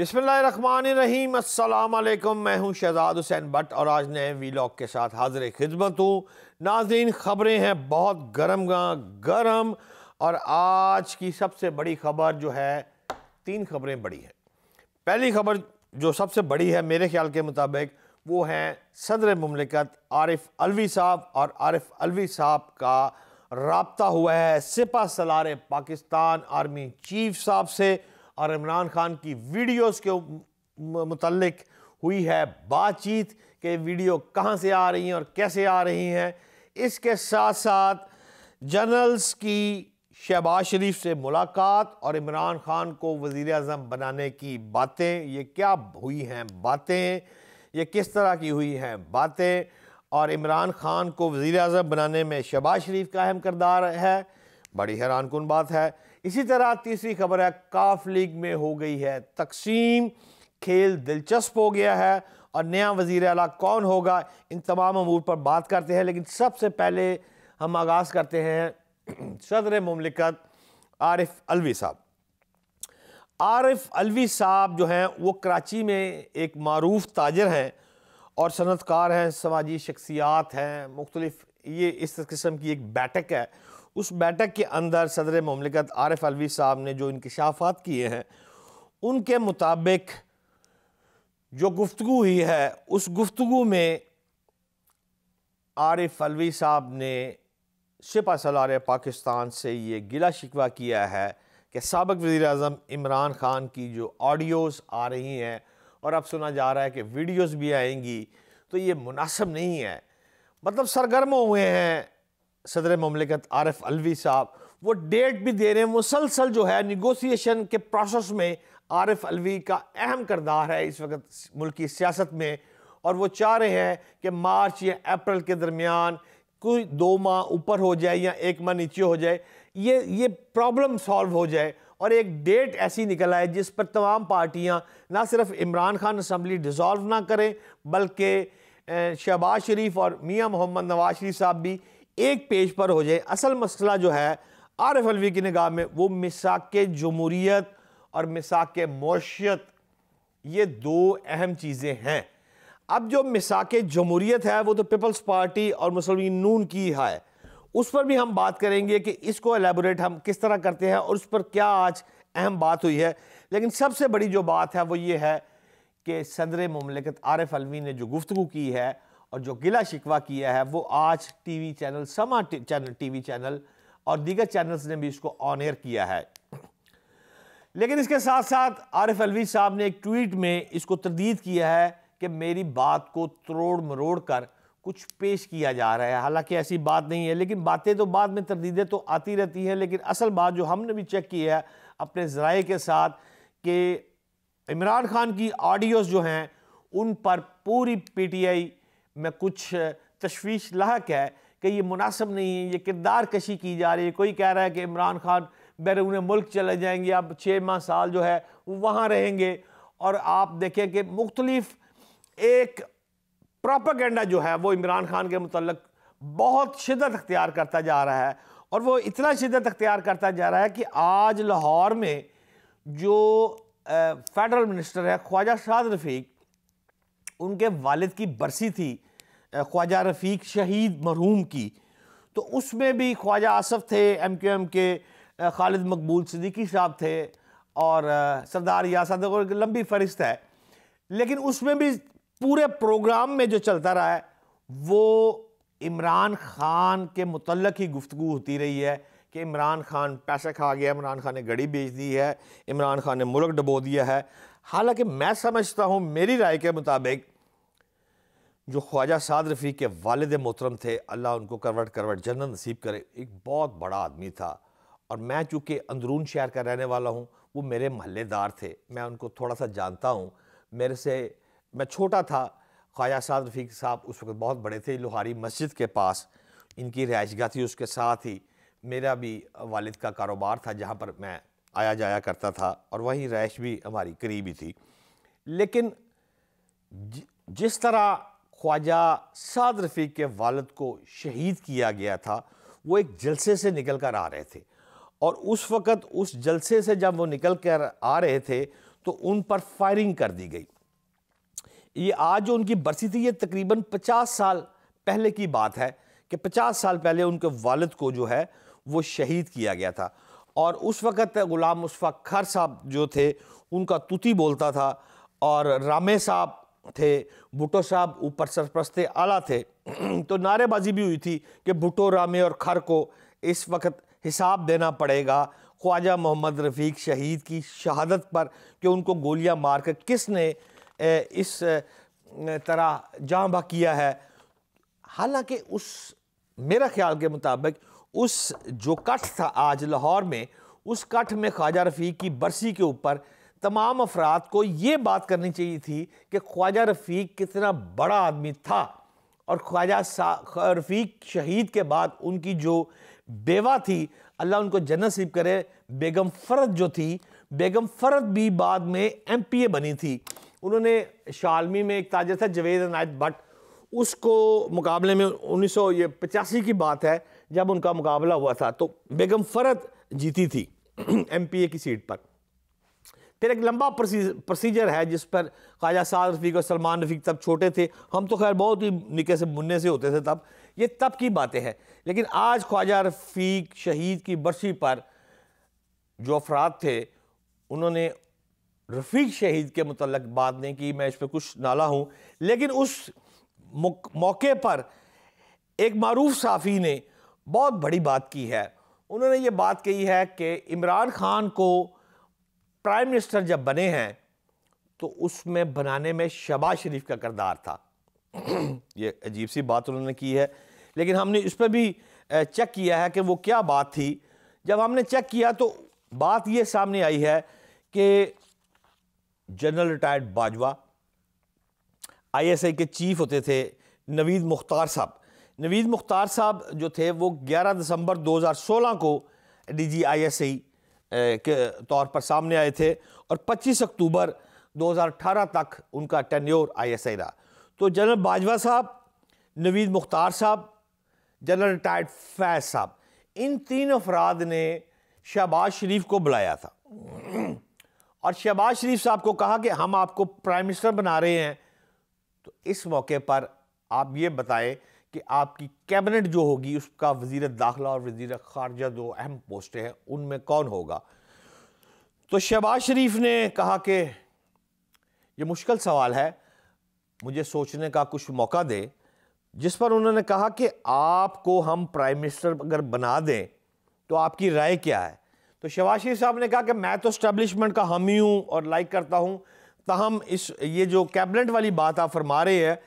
बिस्मिल्लाहिर्रहमानिर्रहीम, अस्सलाम वालेकुम। मैं हूं शहजाद हुसैन भट्ट और आज नए वीलॉग के साथ हाजिर खिदमत हूँ। नाज़रीन, ख़बरें हैं बहुत गरम और आज की सबसे बड़ी ख़बर जो है, तीन ख़बरें बड़ी हैं। पहली ख़बर जो सबसे बड़ी है मेरे ख्याल के मुताबिक वो है सदर मुमलिकत आरिफ अलवी साहब, और आरिफ अलवी साहब का राब्ता हुआ है सिपह सलार पाकिस्तान आर्मी चीफ साहब से, और इमरान खान की वीडियोस के मुतल्लिक हुई है बातचीत कि वीडियो कहाँ से आ रही हैं और कैसे आ रही हैं। इसके साथ साथ जनरल्स की शहबाज शरीफ से मुलाकात और इमरान खान को वज़ीर आज़म बनाने की बातें, ये क्या हुई हैं बातें, ये किस तरह की हुई हैं बातें, और इमरान खान को वज़ीर आज़म बनाने में शहबाज शरीफ का अहम किरदार है। बड़ी हैरानकुन बात है। इसी तरह तीसरी खबर है काफ लीग में हो गई है तकसीम, खेल दिलचस्प हो गया है और नया वज़ीर आला कौन होगा, इन तमाम अमूर पर बात करते हैं। लेकिन सबसे पहले हम आगाज़ करते हैं सदर मुमलिकत आरिफ अलवी साहब। आरिफ अलवी साहब जो हैं वो कराची में एक मारूफ ताजर हैं और सनतकार हैं, समाजी शख्सियात हैं मुख्तलिफ। ये इस किस्म की एक बैठक है। उस बैठक के अंदर सदर मुमलिकत आरिफ अलवी साहब ने जो इंकशाफात किए हैं उनके मुताबिक जो गुफ्तगू हुई है, उस गुफ्तगू में आरिफ अलवी साहब ने सिपह सलार पाकिस्तान से ये गिला शिकवा किया है कि साबिक वज़ीर आज़म इमरान खान की जो ऑडियोज़ आ रही हैं और अब सुना जा रहा है कि वीडियोज़ भी आएंगी, तो ये मुनासिब नहीं है। मतलब सरगर्म हुए हैं सदर मुमलिकत आरिफ अलवी साहब, वो डेट भी दे रहे हैं। मुसलसल जो है निगोसिएशन के प्रोसेस में आरिफ अलवी का अहम किरदार है इस वक्त मुल्क की सियासत में, और वो चाह रहे हैं कि मार्च या अप्रैल के दरमियान कोई 2 माह ऊपर हो जाए या 1 माह नीचे हो जाए, ये प्रॉब्लम सॉल्व हो जाए और एक डेट ऐसी निकल आए जिस पर तमाम पार्टियाँ ना सिर्फ इमरान खान असम्बली डिज़ोल्व ना करें बल्कि शहबाज शरीफ और मियाँ मोहम्मद नवाज शरीफ साहब भी एक पेज पर हो जाए। असल मसला जो है आरिफ अलवी की निगाह में वो मिसाक जमहूरियत और मिसाक मौशियत, ये 2 अहम चीज़ें हैं। अब जो मिसाक जमहूरियत है वो तो पीपल्स पार्टी और मुस्लिम नून की है, उस पर भी हम बात करेंगे कि इसको एलेबोरेट हम किस तरह करते हैं और उस पर क्या आज अहम बात हुई है। लेकिन सबसे बड़ी जो बात है वो ये है कि सदर मुमलिकत आरिफ अलवी ने जो गुफ्तगू की है और जो गिला शिकवा किया है वो आज टीवी चैनल, समा चैनल टीवी चैनल और दीगर चैनल्स ने भी इसको ऑन एयर किया है। लेकिन इसके साथ साथ आरिफ अलवी साहब ने एक ट्वीट में इसको तरदीद किया है कि मेरी बात को तरोड़ मरोड़ कर कुछ पेश किया जा रहा है। हालांकि ऐसी बात नहीं है, लेकिन बातें तो बाद में, तरदीदें तो आती रहती हैं। लेकिन असल बात जो हमने भी चेक की है अपने ज़राए के साथ कि इमरान खान की ऑडियोज़ जो हैं उन पर पूरी PTI में कुछ तशवीश लाहक है कि ये मुनासिब नहीं है, ये किरदार कशी की जा रही है। कोई कह रहा है कि इमरान खान बैरून मुल्क चले जाएंगे, अब 6 माह साल जो है वो वहाँ रहेंगे, और आप देखें कि मुख्तलिफ एक प्रोपेगेंडा जो है वो इमरान खान के मुतल्लिक बहुत शिद्दत अख्तियार करता जा रहा है। और वो इतना शिद्दत अख्तियार करता जा रहा है कि आज लाहौर में जो फेडरल मिनिस्टर है ख्वाजा साद रफ़ीक, उनके वालिद की बरसी थी ख्वाजा रफ़ीक शहीद मरहूम की, तो उसमें भी ख्वाजा आसफ थे, MQM के खालिद मकबूल सिद्दीकी साहब थे और सरदार यासद, और लंबी फहरिस्त है। लेकिन उसमें भी पूरे प्रोग्राम में जो चलता रहा है वो इमरान खान के मुतल्लिक ही गुफ्तगू होती रही है कि इमरान खान पैसा खा गया, इमरान खान ने गड़ी बेच दी है, इमरान खान ने मुल्क डबो दिया है। हालांकि मैं समझता हूँ, मेरी राय के मुताबिक, जो ख्वाजा साद रफ़ीक के वालिद मोहतरम थे, अल्लाह उनको करवट जन्नत नसीब करे, एक बहुत बड़ा आदमी था। और मैं चूँकि अंदरून शहर का रहने वाला हूँ, वो मेरे महल्लेदार थे, मैं उनको थोड़ा सा जानता हूँ। मैं छोटा था, ख्वाजा साद रफ़ीक साहब उस वक्त बहुत बड़े थे। लोहारी मस्जिद के पास इनकी रिहाइशगाह थी, उसके साथ ही मेरा भी वालिद का कारोबार था जहाँ पर मैं आया जाया करता था, और वहीं रहाइश भी हमारी करीबी थी। लेकिन जिस तरह ख्वाजा साद रफ़ीक के वालिद को शहीद किया गया था, वो एक जलसे से निकल कर आ रहे थे, और उस वक़्त उस जलसे से जब वो निकल कर आ रहे थे तो उन पर फायरिंग कर दी गई। ये आज जो उनकी बरसी थी, ये तकरीबन 50 साल पहले की बात है कि 50 साल पहले उनके वालिद को जो है वो शहीद किया गया था। और उस वक़्त गुलाम मुस्तफ़ा खर साहब जो थे उनका तूती बोलता था, और रामे साहब थे, भुट्टो साहब ऊपर सरपरस्त आला थे। तो नारेबाजी भी हुई थी कि भुट्टो, रामे और खर को इस वक्त हिसाब देना पड़ेगा ख्वाजा मोहम्मद रफ़ीक शहीद की शहादत पर कि उनको गोलियां मार कर किसने इस तरह जाँ बहक किया है। हालांकि उस मेरा ख्याल के मुताबिक उस जो कट था आज लाहौर में, उस कट में ख्वाजा रफ़ीक की बरसी के ऊपर तमाम अफराद को ये बात करनी चाहिए थी कि ख्वाजा रफ़ीक कितना बड़ा आदमी था। और ख्वाजा रफ़ीक शहीद के बाद उनकी जो बेवा थी, अल्लाह उनको जन्नत नसीब करे, बेगम फ़रद जो थी, बेगम फ़रद भी बाद में MPA बनी थी। उन्होंने शालमी में एक ताजर था जवेद अनायत भट्ट, उसको मुकाबले में 1985 की बात है जब उनका मुकाबला हुआ था, तो बेगम फ़रद जीती थी MPA की सीट पर। फिर एक लंबा प्रोसीजर है जिस पर ख्वाजा साद रफ़ीक और सलमान रफ़ीक तब छोटे थे, हम तो खैर बहुत ही निके से मुन्ने से होते थे तब, ये तब की बातें हैं। लेकिन आज ख्वाजा रफ़ीक शहीद की बरसी पर जो अफराद थे उन्होंने रफ़ीक शहीद के मुतल्लक बात नहीं की, मैं इस पर कुछ नाला हूँ। लेकिन उस मौके पर एक मारूफ साफ़ी ने बहुत बड़ी बात की है। उन्होंने ये बात कही है कि इमरान खान को प्राइम मिनिस्टर जब बने हैं तो उसमें बनाने में शहबाज शरीफ का किरदार था। ये अजीब सी बात उन्होंने की है, लेकिन हमने इस पर भी चेक किया है कि वो क्या बात थी। जब हमने चेक किया तो बात ये सामने आई है कि जनरल रिटायर्ड बाजवा, ISI के चीफ होते थे नवीद मुख्तार साहब। नवीद मुख्तार साहब जो थे वो 11 दिसंबर 2016 को DG ISI के तौर पर सामने आए थे और 25 अक्टूबर 2018 तक उनका टेन्योर ISI रहा। तो जनरल बाजवा साहब, नवीद मुख्तार साहब, जनरल रिटायर्ड फैज़ साहब, इन तीन अफराद ने शहबाज शरीफ को बुलाया था और शहबाज शरीफ साहब को कहा कि हम आपको प्राइम मिनिस्टर बना रहे हैं, तो इस मौके पर आप ये बताएं कि आपकी कैबिनेट जो होगी उसका वज़ीर दाखिला और वज़ीर ख़ारजा दो अहम पोस्टें हैं, उनमें कौन होगा। तो शहबाज शरीफ ने कहा कि ये मुश्किल सवाल है, मुझे सोचने का कुछ मौका दें। जिस पर उन्होंने कहा कि आपको हम प्राइम मिनिस्टर अगर बना दें तो आपकी राय क्या है। तो शहबाज शरीफ साहब ने कहा कि मैं तो एस्टेब्लिशमेंट का हामी हूँ और लाइक करता हूँ, ताहम ये जो कैबिनेट वाली बात आप फरमा रहे हैं,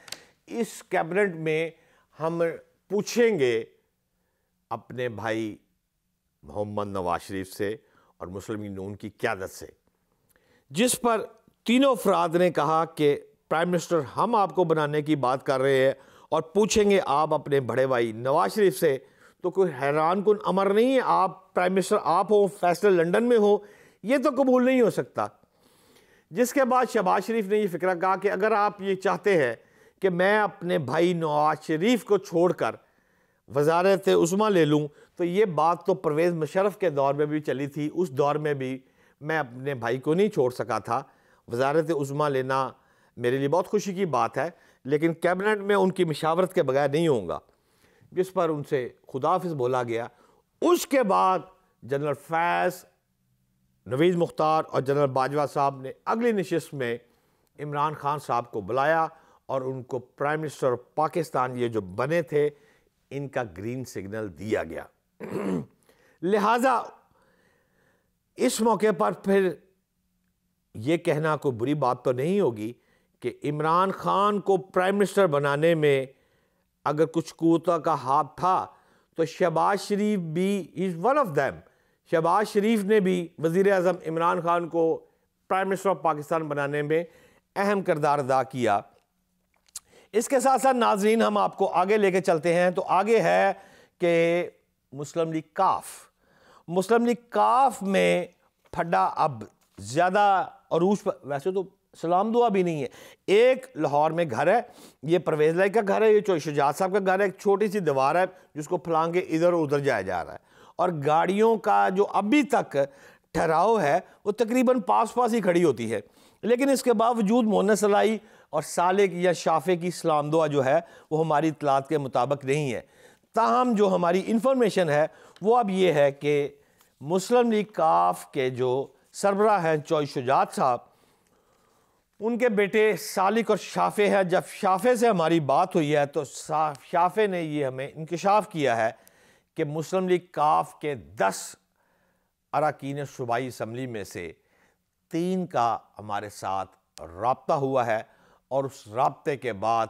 इस कैबिनेट में हम पूछेंगे अपने भाई मोहम्मद नवाज शरीफ से और मुस्लिम लीग नून की क़यादत से। जिस पर तीनों अफराद ने कहा कि प्राइम मिनिस्टर हम आपको बनाने की बात कर रहे हैं और पूछेंगे आप अपने बड़े भाई नवाज शरीफ से। तो कोई हैरान कुन अमर नहीं है, आप प्राइम मिनिस्टर आप हो, फैसले लंदन में हो, ये तो कबूल नहीं हो सकता। जिसके बाद शहबाज शरीफ ने ये फिक्र कहा कि अगर आप ये चाहते हैं कि मैं अपने भाई नवाज शरीफ को छोड़कर वज़ारत उस्मा ले लूँ, तो ये बात तो परवेज़ मुशर्रफ के दौर में भी चली थी, उस दौर में भी मैं अपने भाई को नहीं छोड़ सका था। वज़ारत उस्मा लेना मेरे लिए बहुत खुशी की बात है, लेकिन कैबिनेट में उनकी मशावरत के बगैर नहीं होऊंगा। जिस पर उनसे खुदाफिज बोला गया। उसके बाद जनरल फैज़, नवीद मुख्तार और जनरल बाजवा साहब ने अगली नशिस्त में इमरान खान साहब को बुलाया और उनको प्राइम मिनिस्टर ऑफ पाकिस्तान ये जो बने थे इनका ग्रीन सिग्नल दिया गया। लिहाजा इस मौके पर फिर ये कहना कोई बुरी बात तो नहीं होगी कि इमरान खान को प्राइम मिनिस्टर बनाने में अगर कुछ कुव्वतों का हाथ था तो शहबाज शरीफ भी is one of them. Shahbaz Sharif ने भी वज़ीर आज़म इमरान खान को प्राइम मिनिस्टर ऑफ पाकिस्तान बनाने में अहम किरदार अदा किया। इसके साथ साथ नाज़रीन हम आपको आगे लेके चलते हैं। तो आगे है कि मुस्लिम लीग काफ में फड्डा अब ज़्यादा अरूज पर, वैसे तो सलाम दुआ भी नहीं है। एक लाहौर में घर है, ये परवेज़ लाई का घर है, ये शुजात साहब का घर है, एक छोटी सी दीवार है जिसको फलांगे इधर उधर जाया जा रहा है, और गाड़ियों का जो अभी तक ठहराव है वो तकरीबन पास पास ही खड़ी होती है, लेकिन इसके बावजूद मोहन सलाई और सालिक या शाफे की सलाम दुआ जो है वो हमारी इतलात के मुताबिक नहीं है। ताहम जो हमारी इंफॉर्मेशन है वो अब ये है कि मुस्लिम लीग काफ के जो सरबराह हैं चौधरी शुजात साहब, उनके बेटे सालिक और शाफे हैं। जब शाफे से हमारी बात हुई है तो शाफे ने ये हमें इंकशाफ किया है कि मुस्लिम लीग काफ के 10 अरकान सूबाई असम्बली में से 3 का हमारे साथ राब्ता हुआ है, और उस राब्ते के बाद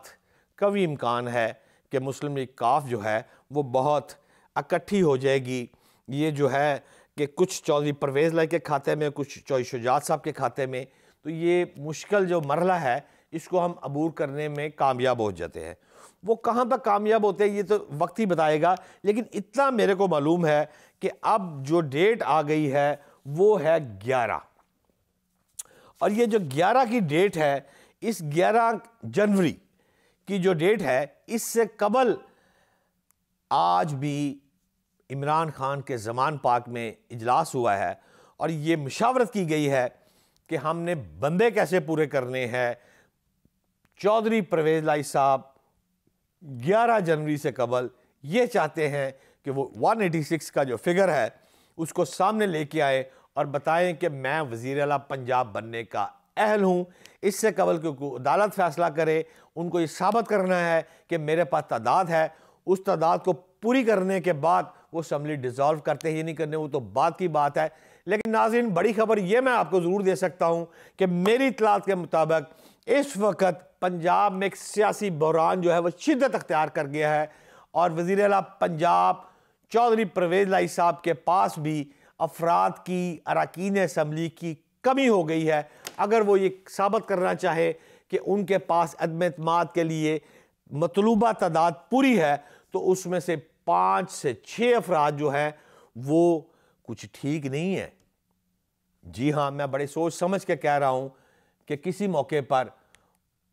कभी इम्कान है कि मुस्लिम लीग काफ जो है वो बहुत इकट्ठी हो जाएगी। ये जो है कि कुछ चौधरी परवेज़ लाई के खाते में, कुछ चौधरी शुजात साहब के खाते में, तो ये मुश्किल जो मरला है इसको हम अबूर करने में कामयाब हो जाते हैं। वो कहाँ तक कामयाब होते हैं ये तो वक्त ही बताएगा, लेकिन इतना मेरे को मालूम है कि अब जो डेट आ गई है वो है 11, और ये जो 11 की डेट है, इस 11 जनवरी की जो डेट है, इससे कबल आज भी इमरान खान के ज़मान पाक में इजलास हुआ है और ये मुशावरत की गई है कि हमने बंदे कैसे पूरे करने हैं। चौधरी परवेज़ लाई साहब 11 जनवरी से कबल ये चाहते हैं कि वो 186 का जो फिगर है उसको सामने लेके आए और बताएं कि मैं वज़ीर आला पंजाब बनने का अहल हूँ। इससे कबल क्योंकि अदालत फैसला करे, उनको ये साबित करना है कि मेरे पास तादाद है। उस तादाद को पूरी करने के बाद वो असम्बली डिज़ोल्व करते ही नहीं करने, वो तो बात की बात है। लेकिन नाज़रीन, बड़ी खबर ये मैं आपको ज़रूर दे सकता हूँ कि मेरी इत्तलात के मुताबिक इस वक्त पंजाब में एक सियासी बहरान जो है वो शिद्दत अख्तियार कर गया है, और वज़ीर आला पंजाब चौधरी परवेज़ लाई साहब के पास भी अफराद की अरकान असम्बली की कमी हो गई है। अगर वो ये साबित करना चाहे कि उनके पास अदम एतमाद के लिए मतलूबा तादाद पूरी है, तो उसमें से 5 से 6 अफराद जो हैं वो कुछ ठीक नहीं है। जी हाँ, मैं बड़े सोच समझ के कह रहा हूँ कि किसी मौके पर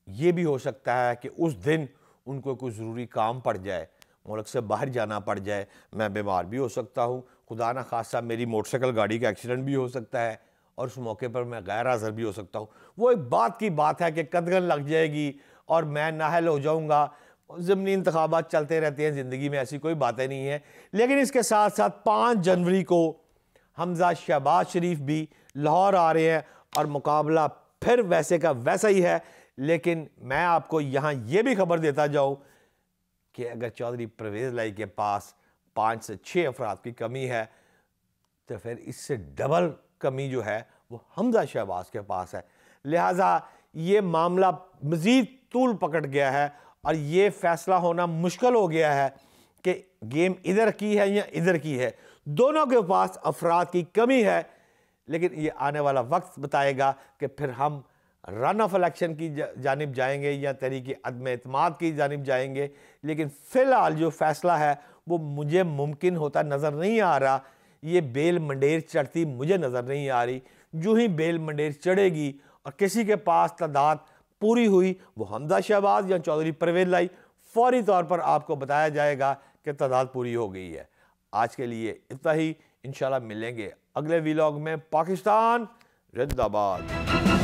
यह भी हो सकता है कि उस दिन उनको कोई ज़रूरी काम पड़ जाए, मुल्क से बाहर जाना पड़ जाए, मैं बीमार भी हो सकता हूँ, खुदा ना खासा मेरी मोटरसाइकिल गाड़ी का एक्सीडेंट भी हो सकता है, और उस मौके पर मैं गैर हाज़िर भी हो सकता हूँ। वो एक बात की बात है कि कदगन लग जाएगी और मैं नाहल हो जाऊँगा। ज़मनी इंतखाबात चलते रहते हैं ज़िंदगी में, ऐसी कोई बातें नहीं है। लेकिन इसके साथ साथ 5 जनवरी को हमजा शहबाज शरीफ भी लाहौर आ रहे हैं और मुकाबला फिर वैसे का वैसा ही है। लेकिन मैं आपको यहाँ ये भी खबर देता जाऊँ कि अगर चौधरी परवेज़ लाई के पास 5 से 6 अफराद की कमी है, तो फिर इससे डबल कमी जो है वो हमजा शहबाज के पास है। लिहाजा ये मामला मज़ीद तूल पकड़ गया है और ये फैसला होना मुश्किल हो गया है कि गेम इधर की है या इधर की है। दोनों के पास अफराद की कमी है, लेकिन ये आने वाला वक्त बताएगा कि फिर हम रन ऑफ इलेक्शन की जानिब जाएंगे या तरीके अदम एतमाद की जानिब जाएंगे। लेकिन फ़िलहाल जो फ़ैसला है वो मुझे मुमकिन होता नज़र नहीं आ रहा। ये बेल मंडेर चढ़ती मुझे नज़र नहीं आ रही। जो ही बेल मंडेर चढ़ेगी और किसी के पास तादाद पूरी हुई, वो हमजा शहबाज या चौधरी परवेज़ लाई, फौरी तौर पर आपको बताया जाएगा कि तादाद पूरी हो गई है। आज के लिए इतना ही, इंशाल्लाह मिलेंगे अगले व्लॉग में। पाकिस्तान जिंदाबाद।